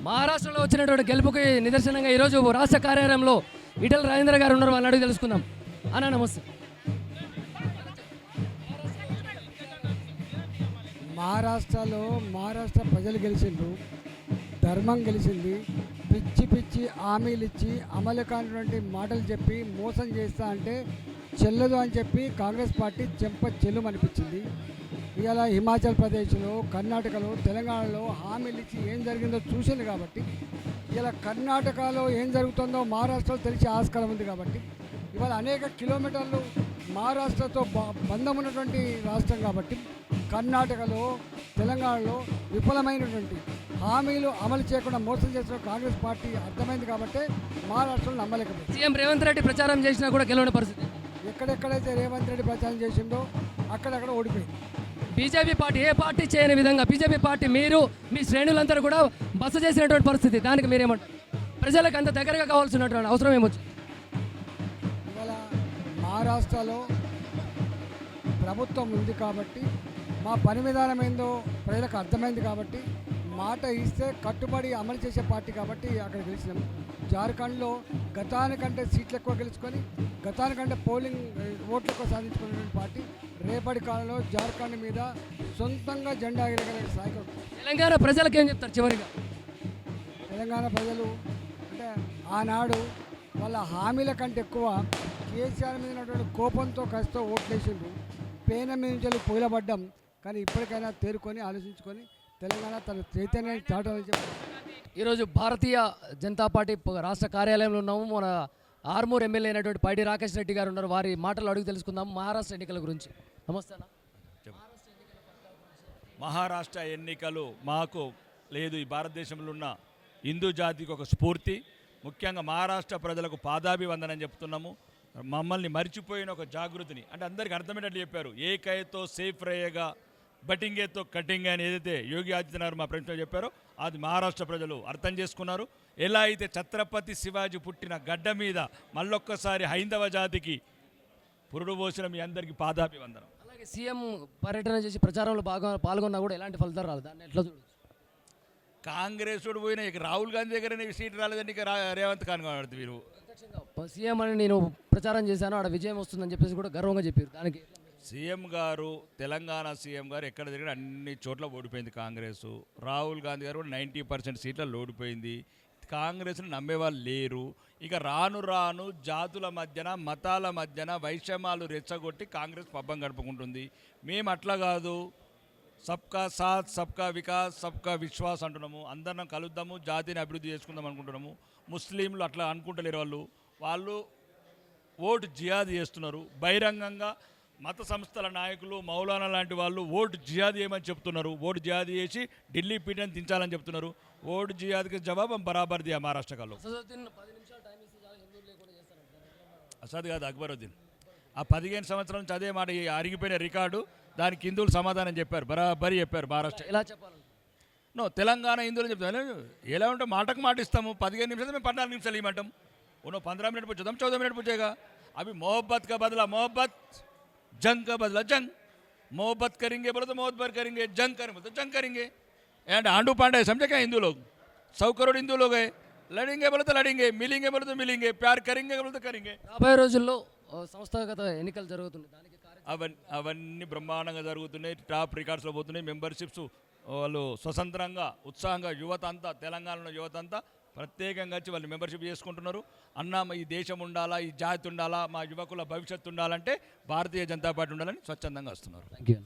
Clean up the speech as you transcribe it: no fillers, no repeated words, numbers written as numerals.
మహారాష్ట్రలో వచ్చినటువంటి గెలుపుకి నిదర్శనంగా ఈరోజు రాష్ట్ర కార్యాలయంలో ఈటెల రాజేంద్ర గారు ఉన్నారు. వాళ్ళని అడిగి తెలుసుకుందాం. అన్న నమస్తే. మహారాష్ట్ర ప్రజలు గెలిచిండ్రు, ధర్మం గెలిచింది. పిచ్చి పిచ్చి హామీలు ఇచ్చి అమలు కానిటువంటి మాటలు చెప్పి మోసం చేస్తా అంటే చెల్లదు అని చెప్పి కాంగ్రెస్ పార్టీ చెల్లు అనిపించింది. ఇవాళ హిమాచల్ ప్రదేశ్లో, కర్ణాటకలో, తెలంగాణలో హామీలు ఇచ్చి ఏం జరిగిందో చూసింది కాబట్టి ఇలా కర్ణాటకలో ఏం జరుగుతుందో మహారాష్ట్రలో తెలిసే ఆస్కారం ఉంది. కాబట్టి ఇవాళ అనేక కిలోమీటర్లు మహారాష్ట్రతో బంధం ఉన్నటువంటి రాష్ట్రం కాబట్టి కర్ణాటకలో, తెలంగాణలో విఫలమైనటువంటి హామీలు అమలు చేయకుండా మోసం చేసిన కాంగ్రెస్ పార్టీ అర్థమైంది కాబట్టి మహారాష్ట్రలో నమ్మలేకపోయింది. సీఎం రేవంత్ రెడ్డి ప్రచారం చేసినా కూడా గెలవని పరిస్థితి. ఎక్కడెక్కడైతే రేవంత్ రెడ్డి ప్రచారం చేసిందో అక్కడక్కడ ఓడిపోయింది. బీజేపీ పార్టీ ఏ పార్టీ చేయని విధంగా బీజేపీ పార్టీ మీరు మీ శ్రేణులందరూ కూడా బస చేసినటువంటి పరిస్థితి. దానికి మీరేమంటారు? ప్రజలకు అంత దగ్గరగా కావాల్సినటువంటి అవసరం ఏమొచ్చింది? ఇవాళ మహారాష్ట్రలో ప్రభుత్వం ఉంది కాబట్టి మా పని విధానం ఏందో ప్రజలకు అర్థమైంది కాబట్టి మాట ఇస్తే కట్టుబడి అమలు చేసే పార్టీ కాబట్టి అక్కడ గెలిచినాం. జార్ఖండ్లో గతానికంటే సీట్లు ఎక్కువ గెలుచుకొని గతానికంటే పోలింగ్ ఓట్లు ఎక్కువ సాధించుకున్నటువంటి పార్టీ రేపటి కాలంలో జార్ఖండ్ మీద సొంతంగా జెండా ఎగరగలిగే స్థాయికి ఉంటుంది. తెలంగాణ ప్రజలకు ఏం చెప్తారు చివరిగా? తెలంగాణ ప్రజలు అంటే ఆనాడు వాళ్ళ హామీల కంటే ఎక్కువ కేసీఆర్ మీద ఉన్నటువంటి కోపంతో కసితో ఓట్లేసిండ్రు. పేన మీద నుంచి పొగలబడ్డం. కానీ ఇప్పటికైనా తేరుకొని ఆలోచించుకొని తెలంగాణ తన చైతన్యాన్ని చాటాలని చెప్పి ఈరోజు భారతీయ జనతా పార్టీ రాష్ట్ర కార్యాలయంలో ఉన్నాము. మన ఆర్మూర్ ఎమ్మెల్యే అయినటువంటి పైడి రాకేష్ రెడ్డి గారు ఉన్నారు. వారి మాటలు అడుగు తెలుసుకుందాం మహారాష్ట్ర ఎన్నికల గురించి. నమస్తే అన్న. మహారాష్ట్ర ఎన్నికలు మాకు లేదు, ఈ భారతదేశంలో ఉన్న హిందూ జాతికి ఒక స్ఫూర్తి. ముఖ్యంగా మహారాష్ట్ర ప్రజలకు పాదాభివందనం చెప్తున్నాము. మమ్మల్ని మర్చిపోయిన ఒక జాగృతిని అంటే అందరికీ అర్థమయ్యేటట్లు చెప్పారు. ఏకైతో సేఫ్ రేయగా బటింగేతో కటింగ్ అని ఏదైతే యోగి ఆదిత్యనాథ్ మా ప్రశ్నలో చెప్పారో అది మహారాష్ట్ర ప్రజలు అర్థం చేసుకున్నారు. ఎలా అయితే ఛత్రపతి శివాజీ పుట్టిన గడ్డ మీద మళ్ళొక్కసారి హైందవ జాతికి పురుడు పోసిన మీ అందరికీ పాదాభివందనం. అలాగే సీఎం పర్యటన చేసి ప్రచారంలో బాగా పాల్గొన్నా కూడా ఎలాంటి ఫలితాలు రాలేదు. దాన్ని ఎట్లా చూడవచ్చు? కాంగ్రెస్ పోయిన ఇక రాహుల్ గాంధీ దగ్గర సీట్ రాలేదని ఇక రేవంత్ ఖాన్ కనబడుతుంది. మీరు సీఎం అని నేను ప్రచారం చేశాను, ఆడ విజయం వస్తుందని చెప్పేసి కూడా గర్వంగా చెప్పారు. దానికి సీఎం గారు, తెలంగాణ సీఎం గారు ఎక్కడ దగ్గర అన్ని చోట్ల ఓడిపోయింది కాంగ్రెస్. రాహుల్ గాంధీ గారు కూడా 90% సీట్లలో ఓడిపోయింది. కాంగ్రెస్ని నమ్మేవాళ్ళు లేరు. ఇక రాను రాను జాతుల మధ్యన, మతాల మధ్యన వైషమ్యాలు రెచ్చగొట్టి కాంగ్రెస్ పబ్బం గడుపుకుంటుంది. మేము అట్లా కాదు, సబ్కా సాత్, సబ్కా వికాస్, సబ్కా విశ్వాస్ అంటున్నాము. అందరం కలుద్దాము, జాతిని అభివృద్ధి చేసుకుందాం అనుకుంటున్నాము. ముస్లింలు అట్లా అనుకుంటలేరు. వాళ్ళు ఓటు జియాద్ చేస్తున్నారు. బహిరంగంగా మత సంస్థల నాయకులు, మౌలానా లాంటి వాళ్ళు ఓటు జియాద్ చేయమని చెప్తున్నారు. ఓటు జియాద్ చేసి ఢిల్లీ పీఠాన్ని దించాలని చెప్తున్నారు. ఓటు జియాద్కి జవాబు బరాబర్ దియా మహారాష్ట్రలో. అసద్ కాదు, అక్బరుద్దీన్. ఆ 15 సంవత్సరాల నుంచి అదే మాట అరిగిపోయిన రికార్డు. దానికి హిందువులు సమాధానం చెప్పారు, బరాబరి చెప్పారు. మహారాష్ట్ర ఎలా చెప్పాలి? తెలంగాణ హిందువులు చెప్తాను. ఎలా ఉంటే మాటకు మాట ఇస్తాము. 15 నిమిషాలు మేము 14 నిమిషాలు ఇవ్వమంటాం. उन्होंने 15 मिनट पूछा, हम 14 मिनट पूछेगा. अभी मोहब्बत का बदला मोहब्बत, जंग का बदला जंग. मोहब्बत करेंगे बोले तो मोहब्बत करेंगे, जंग करेंगे तो जंग करेंगे. एंड आंडू पांडे समझे क्या? हिंदू लोग 100 करोड़ हिंदू लोग हैं. लड़ेंगे बोले तो लड़ेंगे, मिलेंगे बोले तो मिलेंगे, प्यार करेंगे बोले तो करेंगे. రాబోయే రోజుల్లో సంస్థాగత ఎన్నికలు జరుగుతుంది. దానికి అవన్నీ బ్రహ్మాండంగా జరుగుతున్నాయి. టాప్ రికార్డ్స్లో పోతున్నాయి. మెంబర్షిప్స్ వాళ్ళు స్వతంత్రంగా, ఉత్సాహంగా యువత అంతా, తెలంగాణలో యువత అంతా ప్రత్యేకంగా వచ్చి వాళ్ళు మెంబర్షిప్ చేసుకుంటున్నారు. అన్న ఈ దేశం ఉండాలా, ఈ జాతి ఉండాలా, మా యువకుల భవిష్యత్తు ఉండాలంటే భారతీయ జనతా పార్టీ ఉండాలని స్వచ్ఛందంగా వస్తున్నారు. Thank you.